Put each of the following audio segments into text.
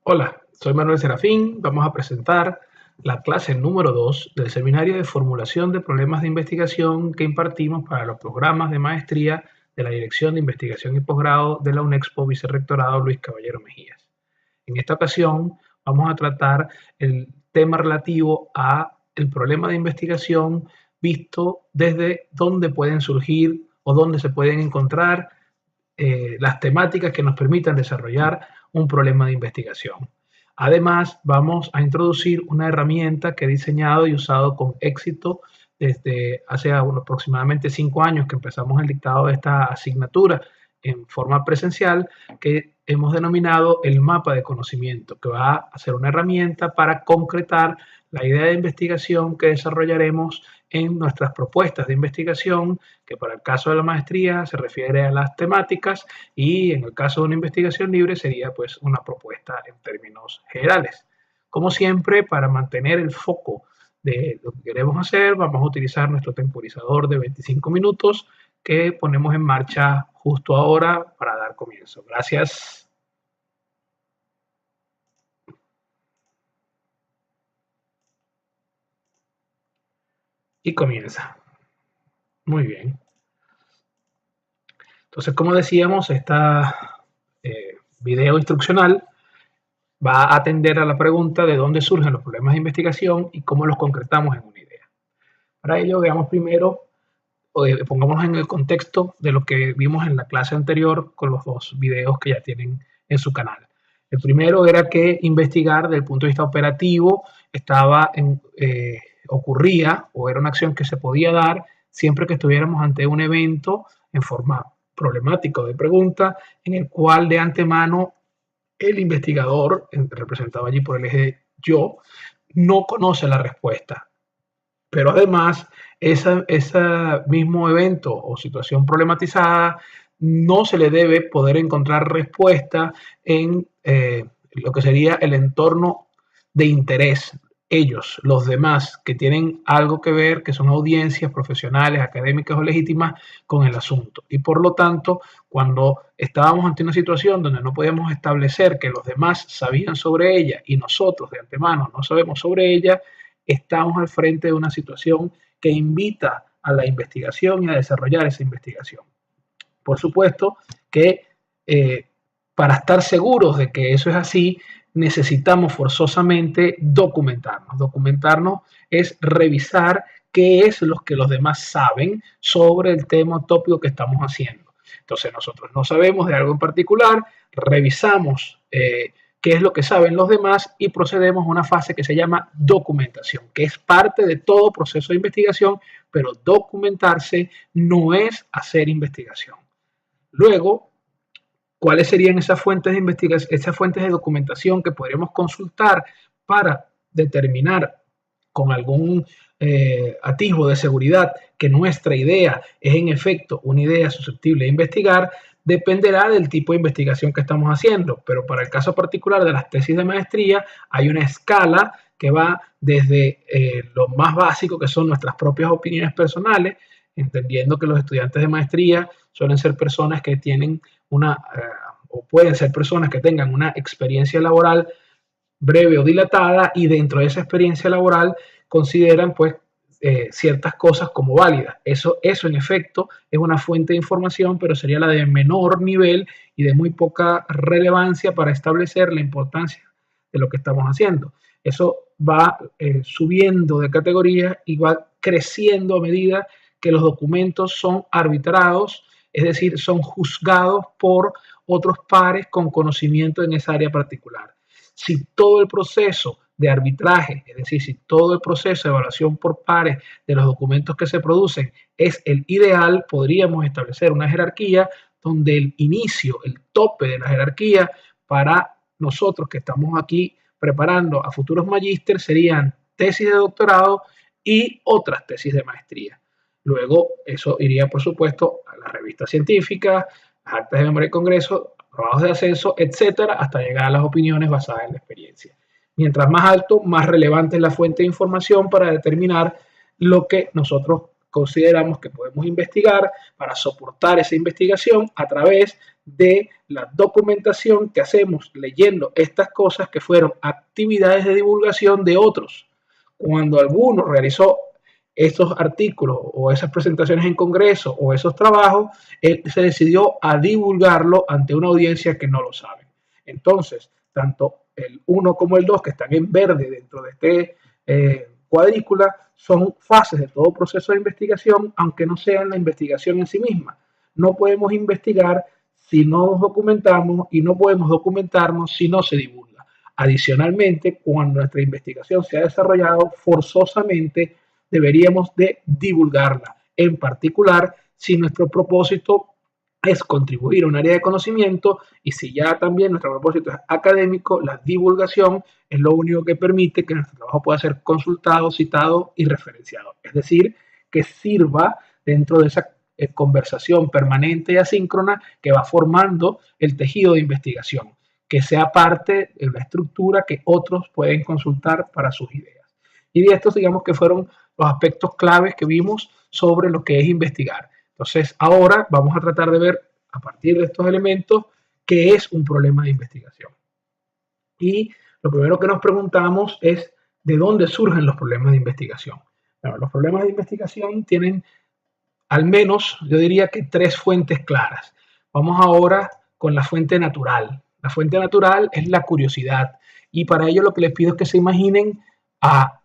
Hola, soy Manuel Serafín. Vamos a presentar la clase número 2 del seminario de formulación de problemas de investigación que impartimos para los programas de maestría de la Dirección de Investigación y Posgrado de la UNEXPO Vicerrectorado Luis Caballero Mejías. En esta ocasión vamos a tratar el tema relativo a el problema de investigación visto desde dónde pueden surgir o dónde se pueden encontrar las temáticas que nos permitan desarrollar un problema de investigación. Además, vamos a introducir una herramienta que he diseñado y usado con éxito desde hace aproximadamente 5 años que empezamos el dictado de esta asignatura en forma presencial, que hemos denominado el mapa de conocimiento, que va a ser una herramienta para concretar la idea de investigación que desarrollaremos en nuestras propuestas de investigación, que para el caso de la maestría se refiere a las temáticas y en el caso de una investigación libre sería pues una propuesta en términos generales. Como siempre, para mantener el foco de lo que queremos hacer, vamos a utilizar nuestro temporizador de 25 minutos que ponemos en marcha justo ahora para dar comienzo. Gracias. Y comienza. Muy bien. Entonces, como decíamos, esta video instruccional va a atender a la pregunta de dónde surgen los problemas de investigación y cómo los concretamos en una idea. Para ello, veamos primero, pongámonos en el contexto de lo que vimos en la clase anterior con los dos videos que ya tienen en su canal. El primero era que investigar desde el punto de vista operativo ocurría o era una acción que se podía dar siempre que estuviéramos ante un evento en forma problemática o de pregunta en el cual de antemano el investigador, representado allí por el eje yo, no conoce la respuesta. Pero además, ese mismo evento o situación problematizada no se le debe poder encontrar respuesta en lo que sería el entorno de interés. Ellos, los demás, que tienen algo que ver, que son audiencias profesionales, académicas o legítimas con el asunto. Y por lo tanto, cuando estábamos ante una situación donde no podíamos establecer que los demás sabían sobre ella y nosotros de antemano no sabemos sobre ella, estamos al frente de una situación que invita a la investigación y a desarrollar esa investigación. Por supuesto que para estar seguros de que eso es así, necesitamos forzosamente documentarnos. Documentarnos es revisar qué es lo que los demás saben sobre el tema tópico que estamos haciendo. Entonces nosotros no sabemos de algo en particular, revisamos qué es lo que saben los demás y procedemos a una fase que se llama documentación, que es parte de todo proceso de investigación, pero documentarse no es hacer investigación. Luego, ¿cuáles serían esas fuentes de investigación, esas fuentes de documentación que podríamos consultar para determinar con algún atisbo de seguridad que nuestra idea es en efecto una idea susceptible de investigar? Dependerá del tipo de investigación que estamos haciendo, pero para el caso particular de las tesis de maestría hay una escala que va desde lo más básico, que son nuestras propias opiniones personales, entendiendo que los estudiantes de maestría suelen ser personas que tienen o pueden ser personas que tengan una experiencia laboral breve o dilatada y dentro de esa experiencia laboral consideran pues ciertas cosas como válidas. Eso en efecto es una fuente de información, pero sería la de menor nivel y de muy poca relevancia para establecer la importancia de lo que estamos haciendo. Eso va subiendo de categoría y va creciendo a medida que los documentos son arbitrados, es decir, son juzgados por otros pares con conocimiento en esa área particular. Si todo el proceso de arbitraje, es decir, si todo el proceso de evaluación por pares de los documentos que se producen es el ideal, podríamos establecer una jerarquía donde el inicio, el tope de la jerarquía para nosotros que estamos aquí preparando a futuros magísteres serían tesis de doctorado y otras tesis de maestría. Luego eso iría, por supuesto, a las revistas científicas, las actas de memoria de congreso, trabajos de ascenso, etcétera, hasta llegar a las opiniones basadas en la experiencia. Mientras más alto, más relevante es la fuente de información para determinar lo que nosotros consideramos que podemos investigar para soportar esa investigación a través de la documentación que hacemos leyendo estas cosas que fueron actividades de divulgación de otros. Cuando alguno realizó estos artículos o esas presentaciones en congreso o esos trabajos, él se decidió a divulgarlo ante una audiencia que no lo sabe. Entonces, tanto el 1 como el 2, que están en verde dentro de este cuadrícula, son fases de todo proceso de investigación, aunque no sean la investigación en sí misma. No podemos investigar si no nos documentamos y no podemos documentarnos si no se divulga. Adicionalmente, cuando nuestra investigación se ha desarrollado, forzosamente deberíamos de divulgarla. En particular, si nuestro propósito es contribuir a un área de conocimiento y si ya también nuestro propósito es académico, la divulgación es lo único que permite que nuestro trabajo pueda ser consultado, citado y referenciado. Es decir, que sirva dentro de esa conversación permanente y asíncrona que va formando el tejido de investigación, que sea parte de la estructura que otros pueden consultar para sus ideas. Y de estos, digamos que fueron los aspectos claves que vimos sobre lo que es investigar. Entonces, ahora vamos a tratar de ver, a partir de estos elementos, qué es un problema de investigación. Y lo primero que nos preguntamos es, ¿de dónde surgen los problemas de investigación? Bueno, los problemas de investigación tienen al menos, yo diría que 3 fuentes claras. Vamos ahora con la fuente natural. La fuente natural es la curiosidad. Y para ello lo que les pido es que se imaginen a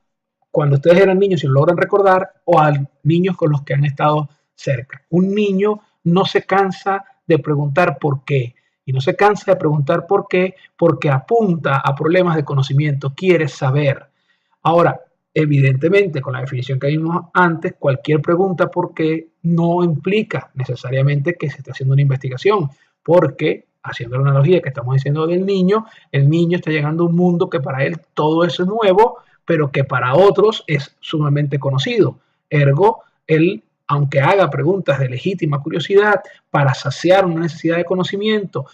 cuando ustedes eran niños, si lo logran recordar, o a niños con los que han estado cerca. Un niño no se cansa de preguntar por qué. Y no se cansa de preguntar por qué porque apunta a problemas de conocimiento, quiere saber. Ahora, evidentemente, con la definición que vimos antes, cualquier pregunta por qué no implica necesariamente que se esté haciendo una investigación, porque, haciendo la analogía que estamos diciendo del niño, el niño está llegando a un mundo que para él todo eso es nuevo, pero que para otros es sumamente conocido. Ergo, él, aunque haga preguntas de legítima curiosidad para saciar una necesidad de conocimiento,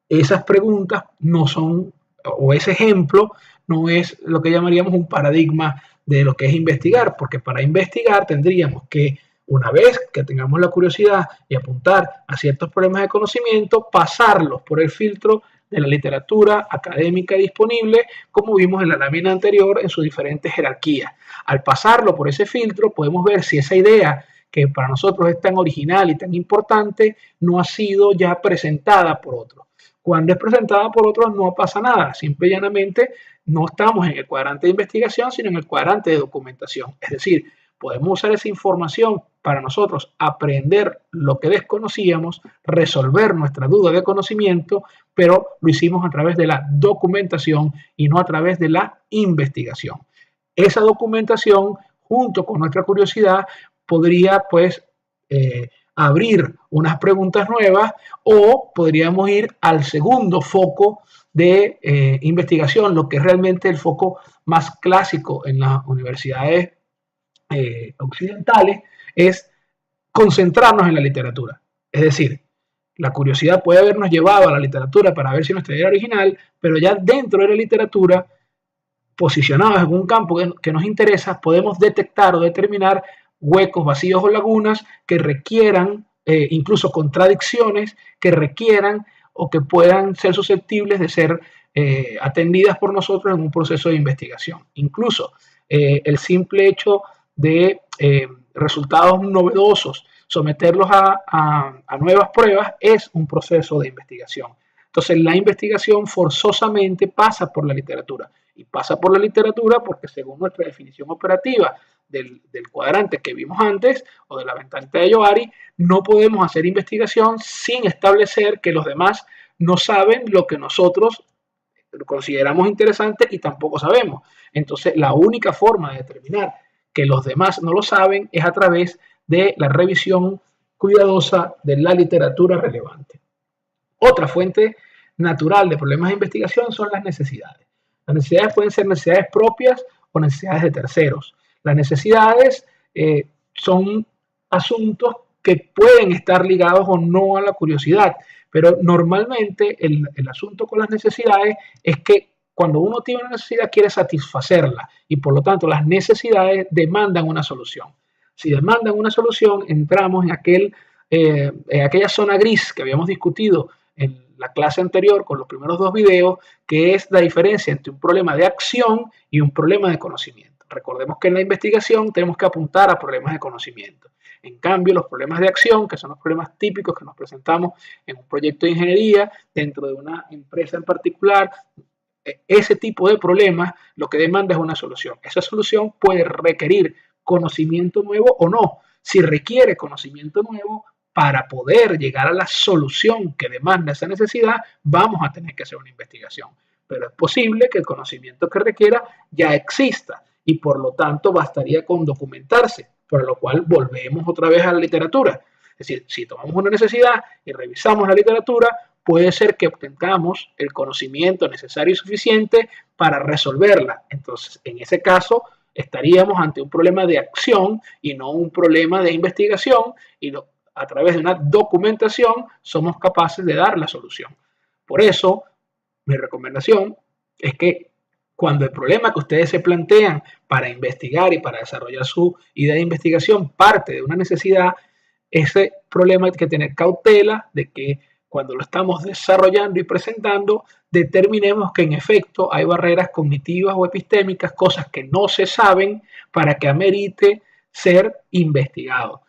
esas preguntas no son, o ese ejemplo no es lo que llamaríamos un paradigma de lo que es investigar, porque para investigar tendríamos que, una vez que tengamos la curiosidad y apuntar a ciertos problemas de conocimiento, pasarlos por el filtro de la literatura académica disponible, como vimos en la lámina anterior en sus diferentes jerarquías. Al pasarlo por ese filtro, podemos ver si esa idea que para nosotros es tan original y tan importante no ha sido ya presentada por otros. Cuando es presentada por otros no pasa nada, simple y llanamente no estamos en el cuadrante de investigación, sino en el cuadrante de documentación. Es decir, podemos usar esa información para nosotros aprender lo que desconocíamos, resolver nuestra duda de conocimiento, pero lo hicimos a través de la documentación y no a través de la investigación. Esa documentación, junto con nuestra curiosidad, podría pues abrir unas preguntas nuevas o podríamos ir al segundo foco de investigación, lo que es realmente el foco más clásico en las universidades occidentales, es concentrarnos en la literatura. Es decir, la curiosidad puede habernos llevado a la literatura para ver si nuestra idea era original, pero ya dentro de la literatura, posicionados en un campo que nos interesa, podemos detectar o determinar huecos, vacíos o lagunas que requieran, incluso contradicciones que requieran o que puedan ser susceptibles de ser atendidas por nosotros en un proceso de investigación. Incluso el simple hecho de resultados novedosos, someterlos a nuevas pruebas, es un proceso de investigación. Entonces, la investigación forzosamente pasa por la literatura. Y pasa por la literatura porque, según nuestra definición operativa del cuadrante que vimos antes, o de la ventanita de Johari, no podemos hacer investigación sin establecer que los demás no saben lo que nosotros consideramos interesante y tampoco sabemos. Entonces, la única forma de determinar que los demás no lo saben es a través de la revisión cuidadosa de la literatura relevante. Otra fuente natural de problemas de investigación son las necesidades. Las necesidades pueden ser necesidades propias o necesidades de terceros. Las necesidades son asuntos que pueden estar ligados o no a la curiosidad, pero normalmente el asunto con las necesidades es que cuando uno tiene una necesidad quiere satisfacerla y por lo tanto las necesidades demandan una solución. Si demandan una solución, entramos en aquella zona gris que habíamos discutido en la clase anterior con los primeros dos videos, que es la diferencia entre un problema de acción y un problema de conocimiento. Recordemos que en la investigación tenemos que apuntar a problemas de conocimiento. En cambio, los problemas de acción, que son los problemas típicos que nos presentamos en un proyecto de ingeniería dentro de una empresa en particular, ese tipo de problemas lo que demanda es una solución. Esa solución puede requerir conocimiento nuevo o no. Si requiere conocimiento nuevo, para poder llegar a la solución que demanda esa necesidad, vamos a tener que hacer una investigación. Pero es posible que el conocimiento que requiera ya exista y por lo tanto bastaría con documentarse, por lo cual volvemos otra vez a la literatura. Es decir, si tomamos una necesidad y revisamos la literatura, puede ser que obtengamos el conocimiento necesario y suficiente para resolverla. Entonces, en ese caso, estaríamos ante un problema de acción y no un problema de investigación, y a través de una documentación somos capaces de dar la solución. Por eso, mi recomendación es que cuando el problema que ustedes se plantean para investigar y para desarrollar su idea de investigación parte de una necesidad, ese problema hay que tener cautela de que cuando lo estamos desarrollando y presentando, determinemos que en efecto hay barreras cognitivas o epistémicas, cosas que no se saben para que amerite ser investigado.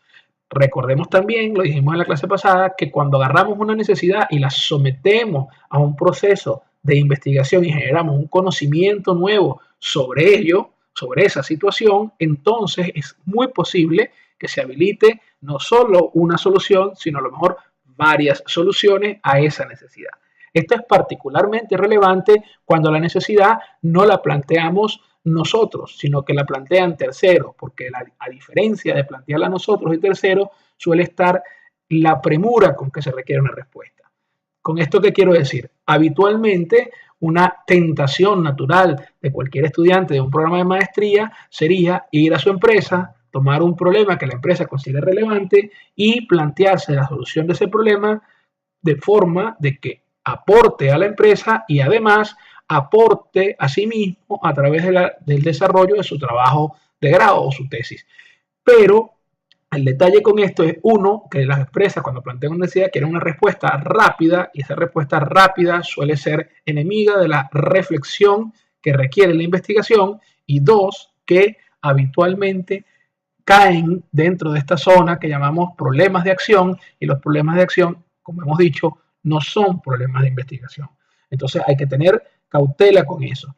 Recordemos también, lo dijimos en la clase pasada, que cuando agarramos una necesidad y la sometemos a un proceso de investigación y generamos un conocimiento nuevo sobre ello, sobre esa situación, entonces es muy posible que se habilite no solo una solución, sino a lo mejor varias soluciones a esa necesidad. Esto es particularmente relevante cuando la necesidad no la planteamos nosotros, sino que la plantean terceros, porque a diferencia de plantearla nosotros y terceros, suele estar la premura con que se requiere una respuesta. ¿Con esto qué quiero decir? Habitualmente una tentación natural de cualquier estudiante de un programa de maestría sería ir a su empresa, tomar un problema que la empresa considere relevante y plantearse la solución de ese problema de forma de que aporte a la empresa y además aporte a sí mismo a través del desarrollo de su trabajo de grado o su tesis. Pero el detalle con esto es, uno, que las empresas cuando plantean una necesidad quieren una respuesta rápida y esa respuesta rápida suele ser enemiga de la reflexión que requiere la investigación, y dos, que habitualmente caen dentro de esta zona que llamamos problemas de acción, y los problemas de acción, como hemos dicho, no son problemas de investigación. Entonces hay que tener cautela con eso.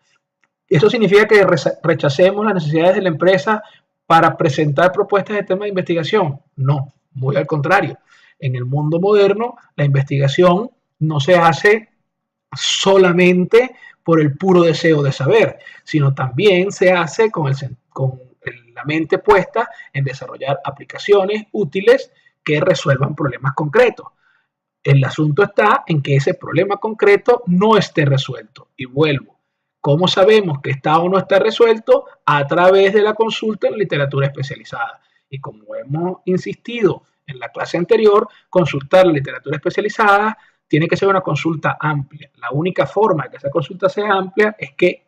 ¿Eso significa que rechacemos las necesidades de la empresa para presentar propuestas de tema de investigación? No, muy al contrario. En el mundo moderno, la investigación no se hace solamente por el puro deseo de saber, sino también se hace con la mente puesta en desarrollar aplicaciones útiles que resuelvan problemas concretos. El asunto está en que ese problema concreto no esté resuelto. Y vuelvo. ¿Cómo sabemos que está o no está resuelto? A través de la consulta en literatura especializada. Y como hemos insistido en la clase anterior, consultar la literatura especializada tiene que ser una consulta amplia. La única forma de que esa consulta sea amplia es que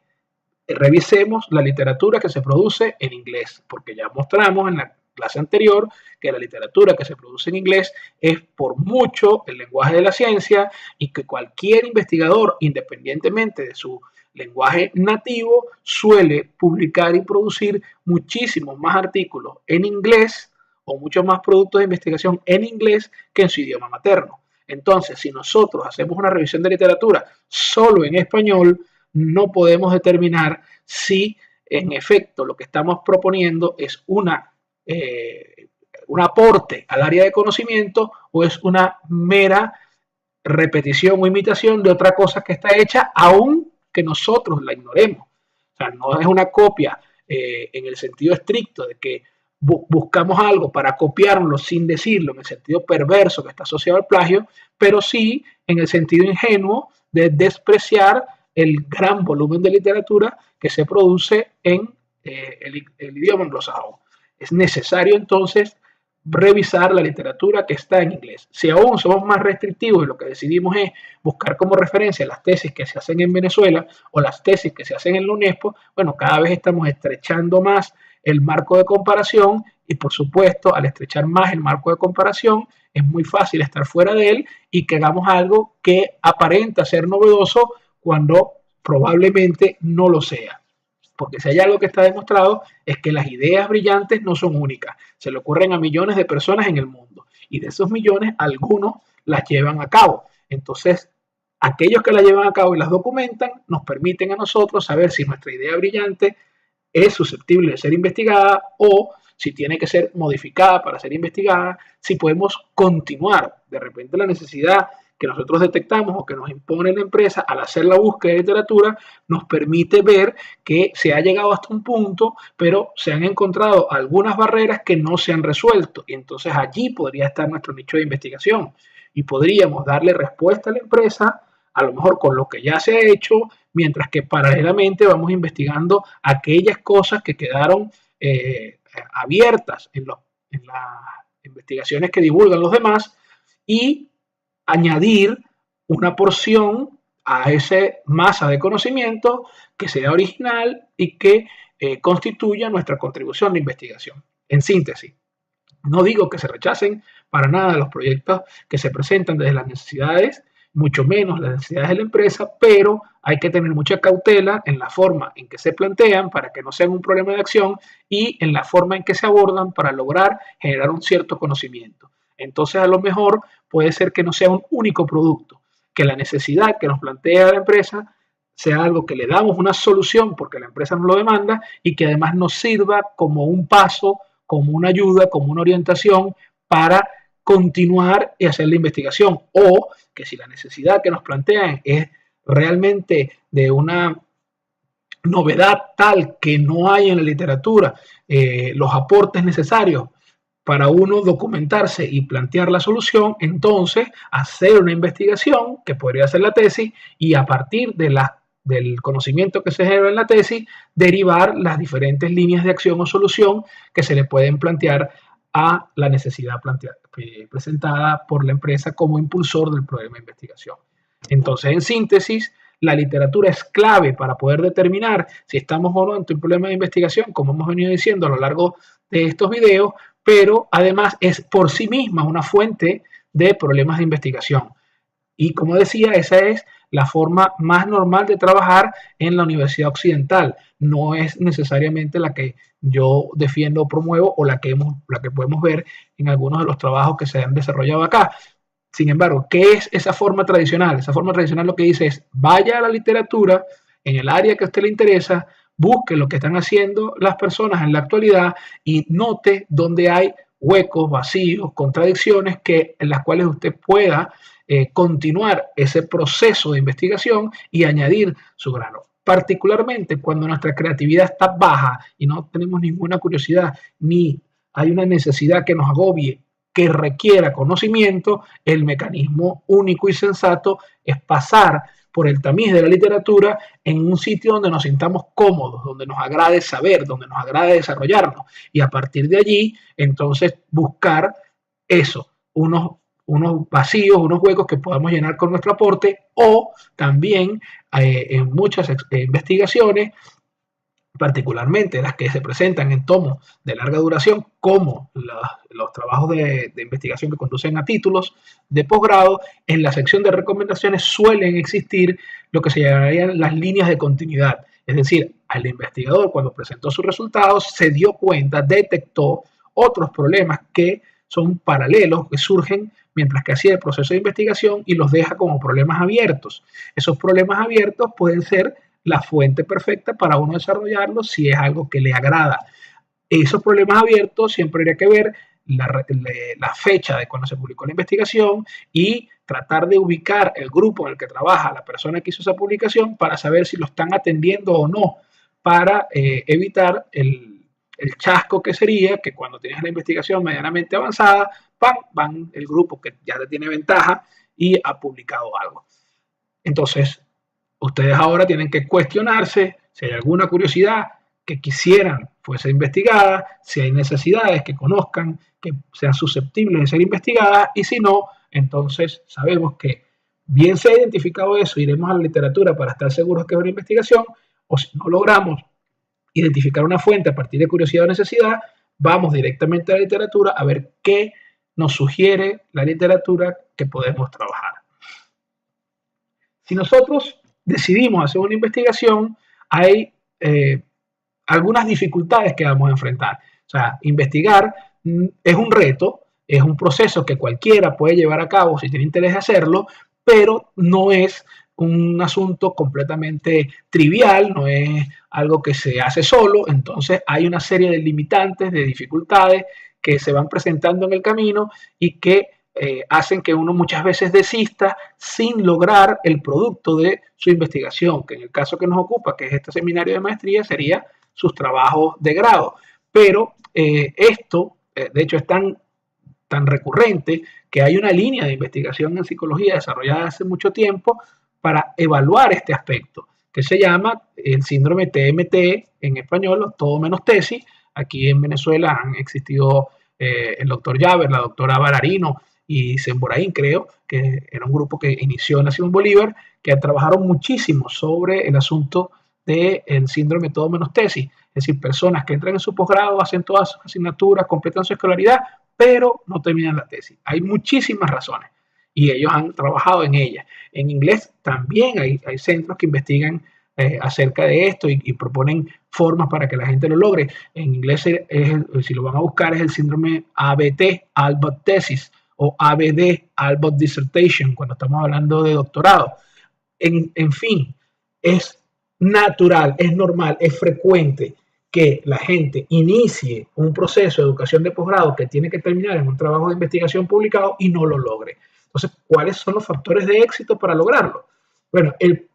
revisemos la literatura que se produce en inglés, porque ya mostramos en la clase anterior que la literatura que se produce en inglés es por mucho el lenguaje de la ciencia, y que cualquier investigador, independientemente de su lenguaje nativo, suele publicar y producir muchísimos más artículos en inglés o muchos más productos de investigación en inglés que en su idioma materno. Entonces, si nosotros hacemos una revisión de literatura solo en español, no podemos determinar si en efecto lo que estamos proponiendo es un aporte al área de conocimiento o es una mera repetición o imitación de otra cosa que está hecha, aun que nosotros la ignoremos. O sea, no es una copia en el sentido estricto de que buscamos algo para copiarlo sin decirlo, en el sentido perverso que está asociado al plagio, pero sí en el sentido ingenuo de despreciar el gran volumen de literatura que se produce en el idioma anglosajón. Es necesario entonces revisar la literatura que está en inglés. Si aún somos más restrictivos y lo que decidimos es buscar como referencia las tesis que se hacen en Venezuela o las tesis que se hacen en la UNESCO, bueno, cada vez estamos estrechando más el marco de comparación y, por supuesto, al estrechar más el marco de comparación, es muy fácil estar fuera de él y que hagamos algo que aparenta ser novedoso cuando probablemente no lo sea. Porque si hay algo que está demostrado es que las ideas brillantes no son únicas, se le ocurren a millones de personas en el mundo y de esos millones algunos las llevan a cabo. Entonces, aquellos que las llevan a cabo y las documentan nos permiten a nosotros saber si nuestra idea brillante es susceptible de ser investigada o si tiene que ser modificada para ser investigada, si podemos continuar. De repente la necesidad que nosotros detectamos o que nos impone la empresa al hacer la búsqueda de literatura nos permite ver que se ha llegado hasta un punto, pero se han encontrado algunas barreras que no se han resuelto. Y entonces allí podría estar nuestro nicho de investigación y podríamos darle respuesta a la empresa, a lo mejor con lo que ya se ha hecho, mientras que paralelamente vamos investigando aquellas cosas que quedaron abiertas en las investigaciones que divulgan los demás y añadir una porción a esa masa de conocimiento que sea original y que constituya nuestra contribución de investigación. En síntesis, no digo que se rechacen para nada los proyectos que se presentan desde las necesidades, mucho menos las necesidades de la empresa, pero hay que tener mucha cautela en la forma en que se plantean para que no sean un problema de acción y en la forma en que se abordan para lograr generar un cierto conocimiento. Entonces, a lo mejor puede ser que no sea un único producto, que la necesidad que nos plantea la empresa sea algo que le damos una solución porque la empresa nos lo demanda y que además nos sirva como un paso, como una ayuda, como una orientación para continuar y hacer la investigación. O que si la necesidad que nos plantean es realmente de una novedad tal que no hay en la literatura los aportes necesarios para uno documentarse y plantear la solución, entonces hacer una investigación que podría ser la tesis y a partir del conocimiento que se genera en la tesis, derivar las diferentes líneas de acción o solución que se le pueden plantear a la necesidad presentada por la empresa como impulsor del problema de investigación. Entonces, en síntesis, la literatura es clave para poder determinar si estamos o no ante un problema de investigación, como hemos venido diciendo a lo largo de estos videos, pero además es por sí misma una fuente de problemas de investigación. Y como decía, esa es la forma más normal de trabajar en la Universidad Occidental. No es necesariamente la que yo defiendo o promuevo o la que podemos ver en algunos de los trabajos que se han desarrollado acá. Sin embargo, ¿qué es esa forma tradicional? Esa forma tradicional lo que dice es, vaya a la literatura en el área que a usted le interesa, busque lo que están haciendo las personas en la actualidad y note dónde hay huecos, vacíos, contradicciones en las cuales usted pueda continuar ese proceso de investigación y añadir su grano. Particularmente cuando nuestra creatividad está baja y no tenemos ninguna curiosidad ni hay una necesidad que nos agobie, que requiera conocimiento, el mecanismo único y sensato es pasar por el tamiz de la literatura en un sitio donde nos sintamos cómodos, donde nos agrade saber, donde nos agrade desarrollarnos y a partir de allí entonces buscar eso, unos vacíos, unos huecos que podamos llenar con nuestro aporte o también en muchas investigaciones, particularmente las que se presentan en tomos de larga duración, como los trabajos de investigación que conducen a títulos de posgrado, en la sección de recomendaciones suelen existir lo que se llamarían las líneas de continuidad. Es decir, al investigador cuando presentó sus resultados se dio cuenta, detectó otros problemas que son paralelos, que surgen mientras que hacía el proceso de investigación y los deja como problemas abiertos. Esos problemas abiertos pueden ser la fuente perfecta para uno desarrollarlo si es algo que le agrada. Esos problemas abiertos siempre habría que ver la fecha de cuando se publicó la investigación y tratar de ubicar el grupo en el que trabaja la persona que hizo esa publicación para saber si lo están atendiendo o no, para evitar el chasco que sería que cuando tienes la investigación medianamente avanzada, van el grupo que ya tiene ventaja y ha publicado algo. Entonces, ustedes ahora tienen que cuestionarse si hay alguna curiosidad que quisieran fuese investigada, si hay necesidades que conozcan que sean susceptibles de ser investigadas y si no, entonces sabemos que bien se ha identificado eso, iremos a la literatura para estar seguros que es una investigación o si no logramos identificar una fuente a partir de curiosidad o necesidad, vamos directamente a la literatura a ver qué nos sugiere la literatura que podemos trabajar. Si nosotros decidimos hacer una investigación, hay algunas dificultades que vamos a enfrentar. O sea, investigar es un reto, es un proceso que cualquiera puede llevar a cabo si tiene interés de hacerlo, pero no es un asunto completamente trivial, no es algo que se hace solo, entonces hay una serie de limitantes, de dificultades que se van presentando en el camino y que hacen que uno muchas veces desista sin lograr el producto de su investigación, que en el caso que nos ocupa, que es este seminario de maestría, sería sus trabajos de grado. Pero esto, de hecho, es tan recurrente que hay una línea de investigación en psicología desarrollada hace mucho tiempo para evaluar este aspecto, que se llama el síndrome TMT en español, todo menos tesis. Aquí en Venezuela han existido el doctor Llaver, la doctora Balarino y Semboraín, creo, que era un grupo que inició en la Simón Bolívar, que trabajaron muchísimo sobre el asunto del síndrome todo menos tesis. Es decir, personas que entran en su posgrado, hacen todas sus asignaturas, completan su escolaridad, pero no terminan la tesis. Hay muchísimas razones y ellos han trabajado en ellas. En inglés también hay centros que investigan acerca de esto y proponen formas para que la gente lo logre. En inglés, si lo van a buscar, es el síndrome ABT, Albert Thesis, o ABD, Albert Dissertation, cuando estamos hablando de doctorado. En fin, es natural, es normal, es frecuente que la gente inicie un proceso de educación de posgrado que tiene que terminar en un trabajo de investigación publicado y no lo logre. Entonces, ¿cuáles son los factores de éxito para lograrlo? Bueno,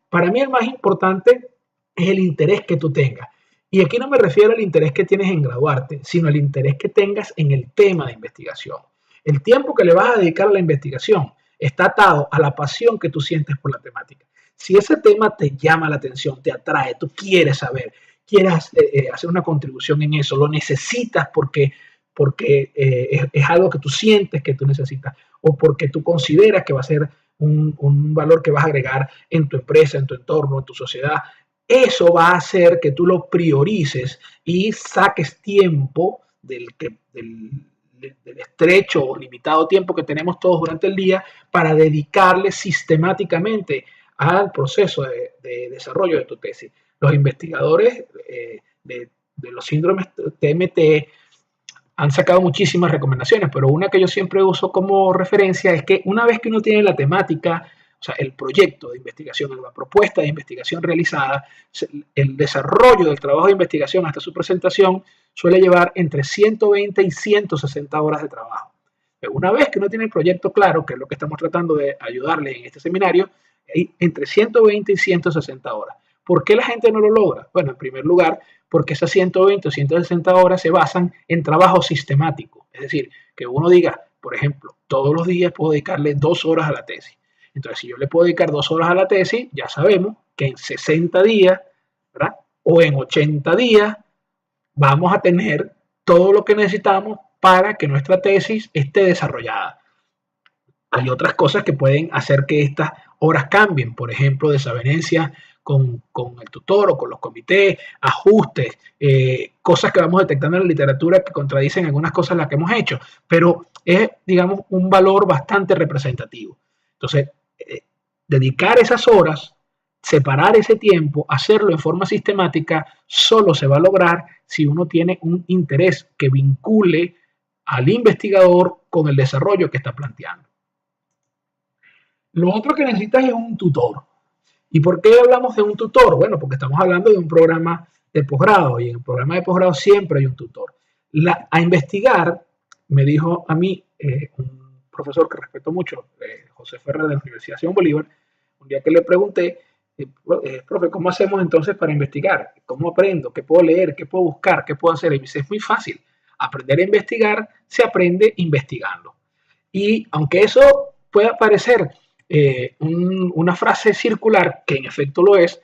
para mí el más importante es el interés que tú tengas. Y aquí no me refiero al interés que tienes en graduarte, sino al interés que tengas en el tema de investigación. El tiempo que le vas a dedicar a la investigación está atado a la pasión que tú sientes por la temática. Si ese tema te llama la atención, te atrae, tú quieres saber, quieres hacer una contribución en eso, lo necesitas porque es algo que tú sientes que tú necesitas o porque tú consideras que va a ser un valor que vas a agregar en tu empresa, en tu entorno, en tu sociedad, eso va a hacer que tú lo priorices y saques tiempo del estrecho o limitado tiempo que tenemos todos durante el día para dedicarle sistemáticamente al proceso de desarrollo de tu tesis. Los investigadores de los síndromes TMT han sacado muchísimas recomendaciones, pero una que yo siempre uso como referencia es que una vez que uno tiene la temática, o sea, el proyecto de investigación, la propuesta de investigación realizada, el desarrollo del trabajo de investigación hasta su presentación suele llevar entre 120 y 160 horas de trabajo. Pero una vez que uno tiene el proyecto claro, que es lo que estamos tratando de ayudarle en este seminario, hay entre 120 y 160 horas. ¿Por qué la gente no lo logra? Bueno, en primer lugar, porque esas 120 o 160 horas se basan en trabajo sistemático. Es decir, que uno diga, por ejemplo, todos los días puedo dedicarle 2 horas a la tesis. Entonces, si yo le puedo dedicar 2 horas a la tesis, ya sabemos que en 60 días, ¿verdad? O en 80 días, vamos a tener todo lo que necesitamos para que nuestra tesis esté desarrollada. Hay otras cosas que pueden hacer que estas horas cambien, por ejemplo, desavenencias con el tutor o con los comités, ajustes, cosas que vamos detectando en la literatura que contradicen algunas cosas las que hemos hecho, pero es, digamos, un valor bastante representativo. Entonces, dedicar esas horas, separar ese tiempo, hacerlo en forma sistemática, solo se va a lograr si uno tiene un interés que vincule al investigador con el desarrollo que está planteando. Lo otro que necesitas es un tutor. ¿Y por qué hablamos de un tutor? Bueno, porque estamos hablando de un programa de posgrado y en el programa de posgrado siempre hay un tutor. A investigar, me dijo a mí un profesor que respeto mucho, José Ferrer de la Universidad Simón Bolívar, un día que le pregunté, profe, ¿cómo hacemos entonces para investigar? ¿Cómo aprendo? ¿Qué puedo leer? ¿Qué puedo buscar? ¿Qué puedo hacer? Y me dice, es muy fácil. Aprender a investigar se aprende investigando. Y aunque eso pueda parecer una frase circular, que en efecto lo es,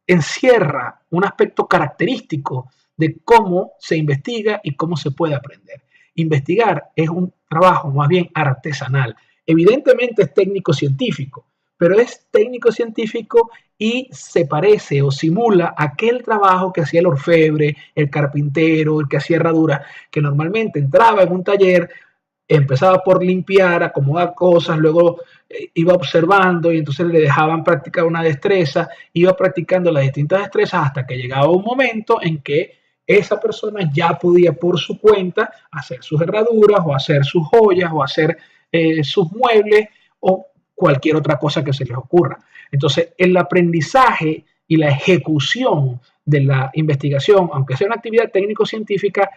encierra un aspecto característico de cómo se investiga y cómo se puede aprender. Investigar es un trabajo más bien artesanal. Evidentemente es técnico-científico, pero es técnico científico y se parece o simula aquel trabajo que hacía el orfebre, el carpintero, el que hacía herradura, que normalmente entraba en un taller, empezaba por limpiar, acomodar cosas, luego iba observando y entonces le dejaban practicar una destreza, iba practicando las distintas destrezas hasta que llegaba un momento en que esa persona ya podía por su cuenta hacer sus herraduras o hacer sus joyas o hacer sus muebles o cualquier otra cosa que se les ocurra. Entonces, el aprendizaje y la ejecución de la investigación, aunque sea una actividad técnico-científica,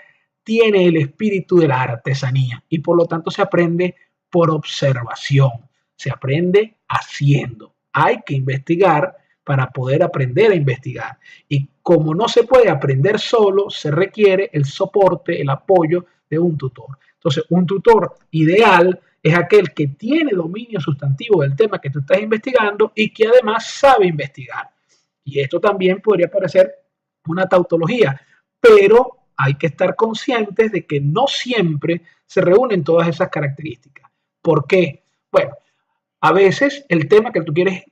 tiene el espíritu de la artesanía y por lo tanto se aprende por observación, se aprende haciendo. Hay que investigar para poder aprender a investigar. Y como no se puede aprender solo, se requiere el soporte, el apoyo de un tutor. Entonces, un tutor ideal es aquel que tiene dominio sustantivo del tema que tú estás investigando y que además sabe investigar. Y esto también podría parecer una tautología, pero hay que estar conscientes de que no siempre se reúnen todas esas características. ¿Por qué? Bueno, a veces el tema que tú quieres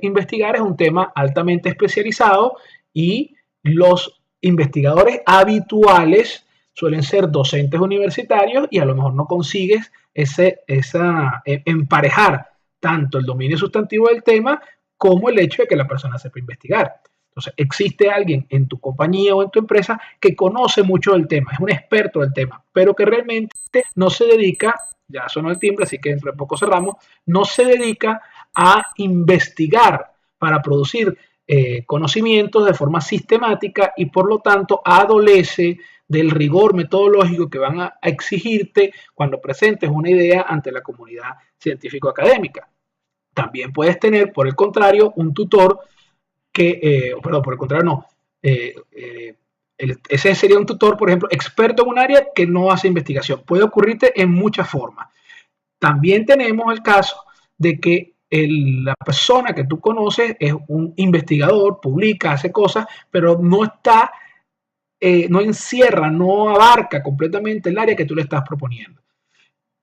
investigar es un tema altamente especializado y los investigadores habituales suelen ser docentes universitarios y a lo mejor no consigues emparejar tanto el dominio sustantivo del tema como el hecho de que la persona sepa investigar. Entonces, existe alguien en tu compañía o en tu empresa que conoce mucho del tema, es un experto del tema, pero que realmente no se dedica, ya sonó el timbre, así que dentro de poco cerramos, no se dedica a investigar para producir conocimientos de forma sistemática y por lo tanto adolece del rigor metodológico que van a exigirte cuando presentes una idea ante la comunidad científico-académica. También puedes tener, por el contrario, un tutor por el contrario, no. Ese sería un tutor, por ejemplo, experto en un área que no hace investigación. Puede ocurrirte en muchas formas. También tenemos el caso de que la persona que tú conoces es un investigador, publica, hace cosas, pero no está, no encierra, no abarca completamente el área que tú le estás proponiendo.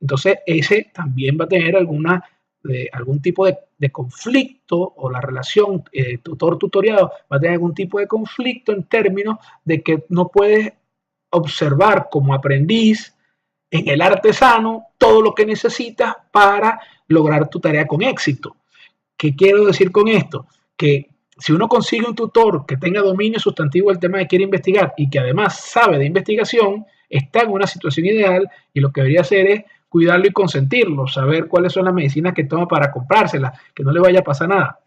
Entonces, ese también va a tener algún tipo de conflicto o la relación tutor-tutoriado va a tener algún tipo de conflicto en términos de que no puedes observar como aprendiz en el artesano todo lo que necesitas para lograr tu tarea con éxito. ¿Qué quiero decir con esto? Que si uno consigue un tutor que tenga dominio sustantivo del tema que quiere investigar y que además sabe de investigación, está en una situación ideal y lo que debería hacer es cuidarlo y consentirlo, saber cuáles son las medicinas que toma para comprárselas, que no le vaya a pasar nada.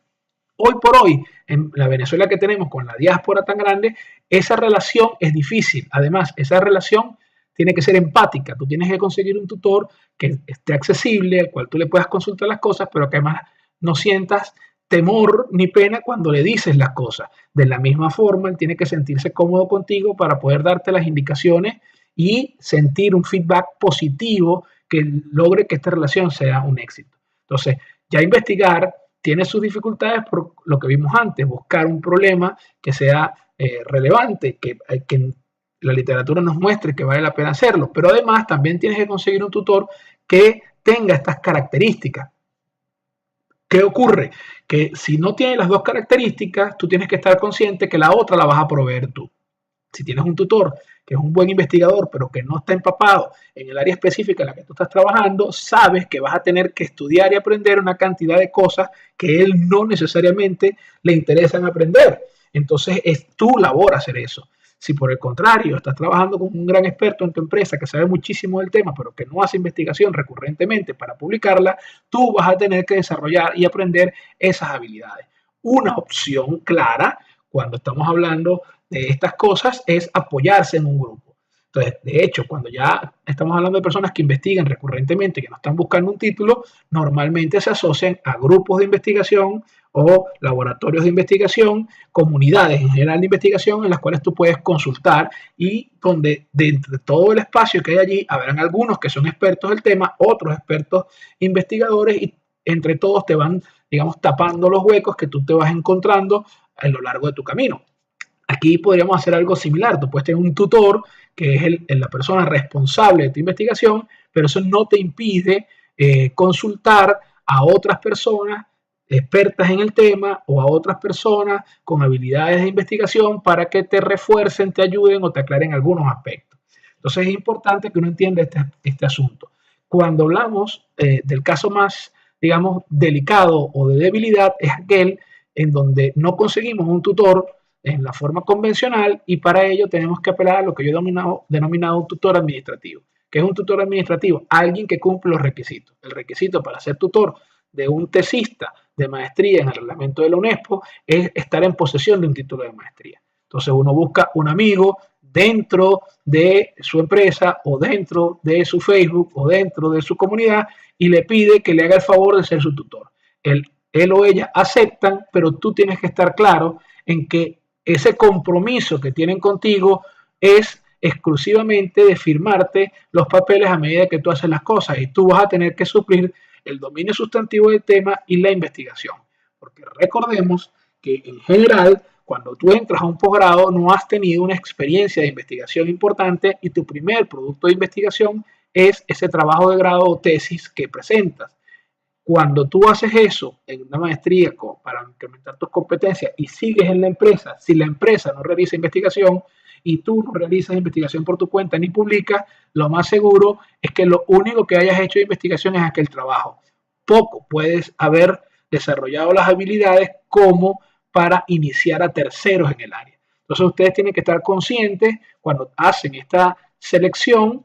Hoy por hoy, en la Venezuela que tenemos con la diáspora tan grande, esa relación es difícil. Además, esa relación tiene que ser empática. Tú tienes que conseguir un tutor que esté accesible, al cual tú le puedas consultar las cosas, pero que además no sientas temor ni pena cuando le dices las cosas. De la misma forma, él tiene que sentirse cómodo contigo para poder darte las indicaciones y sentir un feedback positivo que logre que esta relación sea un éxito. Entonces, ya investigar tiene sus dificultades por lo que vimos antes, buscar un problema que sea relevante, que la literatura nos muestre que vale la pena hacerlo, pero además también tienes que conseguir un tutor que tenga estas características. ¿Qué ocurre? Que si no tiene las dos características, tú tienes que estar consciente que la otra la vas a proveer tú. Si tienes un tutor que es un buen investigador, pero que no está empapado en el área específica en la que tú estás trabajando, sabes que vas a tener que estudiar y aprender una cantidad de cosas que él no necesariamente le interesan aprender. Entonces es tu labor hacer eso. Si por el contrario estás trabajando con un gran experto en tu empresa que sabe muchísimo del tema, pero que no hace investigación recurrentemente para publicarla, tú vas a tener que desarrollar y aprender esas habilidades. Una opción clara cuando estamos hablando de estas cosas es apoyarse en un grupo. Entonces, de hecho, cuando ya estamos hablando de personas que investigan recurrentemente, que no están buscando un título, normalmente se asocian a grupos de investigación o laboratorios de investigación, comunidades en general de investigación en las cuales tú puedes consultar y donde de todo el espacio que hay allí habrán algunos que son expertos del tema, otros expertos investigadores y entre todos te van, digamos, tapando los huecos que tú te vas encontrando a lo largo de tu camino. Aquí podríamos hacer algo similar. Tú puedes tener un tutor que es la persona responsable de tu investigación, pero eso no te impide consultar a otras personas expertas en el tema o a otras personas con habilidades de investigación para que te refuercen, te ayuden o te aclaren algunos aspectos. Entonces es importante que uno entienda este asunto. Cuando hablamos del caso más, digamos, delicado o de debilidad, es aquel en donde no conseguimos un tutor en la forma convencional y para ello tenemos que apelar a lo que yo he denominado un tutor administrativo. ¿Qué es un tutor administrativo? Alguien que cumple los requisitos. El requisito para ser tutor de un tesista de maestría en el reglamento de la UNESCO es estar en posesión de un título de maestría. Entonces uno busca un amigo dentro de su empresa o dentro de su Facebook o dentro de su comunidad y le pide que le haga el favor de ser su tutor. Él o ella aceptan, pero tú tienes que estar claro en que ese compromiso que tienen contigo es exclusivamente de firmarte los papeles a medida que tú haces las cosas y tú vas a tener que suplir el dominio sustantivo del tema y la investigación. Porque recordemos que en general, cuando tú entras a un posgrado, no has tenido una experiencia de investigación importante y tu primer producto de investigación es ese trabajo de grado o tesis que presentas. Cuando tú haces eso en una maestría para incrementar tus competencias y sigues en la empresa, si la empresa no realiza investigación y tú no realizas investigación por tu cuenta ni publicas, lo más seguro es que lo único que hayas hecho de investigación es aquel trabajo. Poco puedes haber desarrollado las habilidades como para iniciar a terceros en el área. Entonces ustedes tienen que estar conscientes cuando hacen esta selección,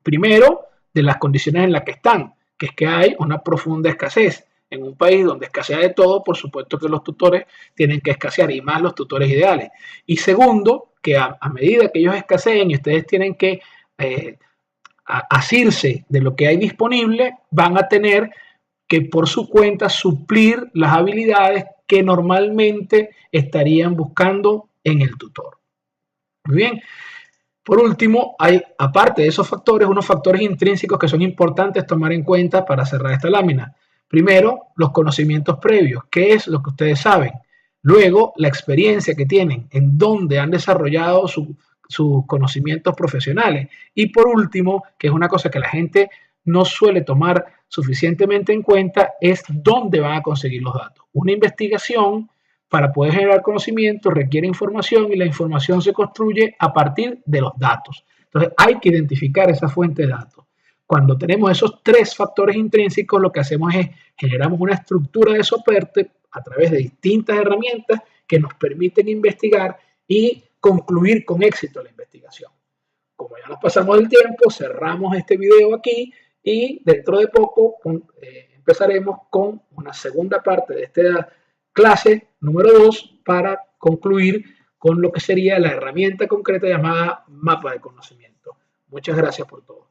primero, de las condiciones en las que están, que es que hay una profunda escasez. En un país donde escasea de todo, por supuesto que los tutores tienen que escasear y más los tutores ideales. Y segundo, que a medida que ellos escaseen y ustedes tienen que asirse de lo que hay disponible, van a tener que por su cuenta suplir las habilidades que normalmente estarían buscando en el tutor. Muy bien. Por último, hay, aparte de esos factores, unos factores intrínsecos que son importantes tomar en cuenta para cerrar esta lámina. Primero, los conocimientos previos, qué es lo que ustedes saben. Luego, la experiencia que tienen, en dónde han desarrollado sus conocimientos profesionales. Y por último, que es una cosa que la gente no suele tomar suficientemente en cuenta, es dónde van a conseguir los datos. Una investigación para poder generar conocimiento requiere información y la información se construye a partir de los datos. Entonces hay que identificar esa fuente de datos. Cuando tenemos esos tres factores intrínsecos, lo que hacemos es generamos una estructura de soporte a través de distintas herramientas que nos permiten investigar y concluir con éxito la investigación. Como ya nos pasamos el tiempo, cerramos este video aquí y dentro de poco empezaremos con una segunda parte de esta clase número 2 para concluir con lo que sería la herramienta concreta llamada mapa de conocimiento. Muchas gracias por todo.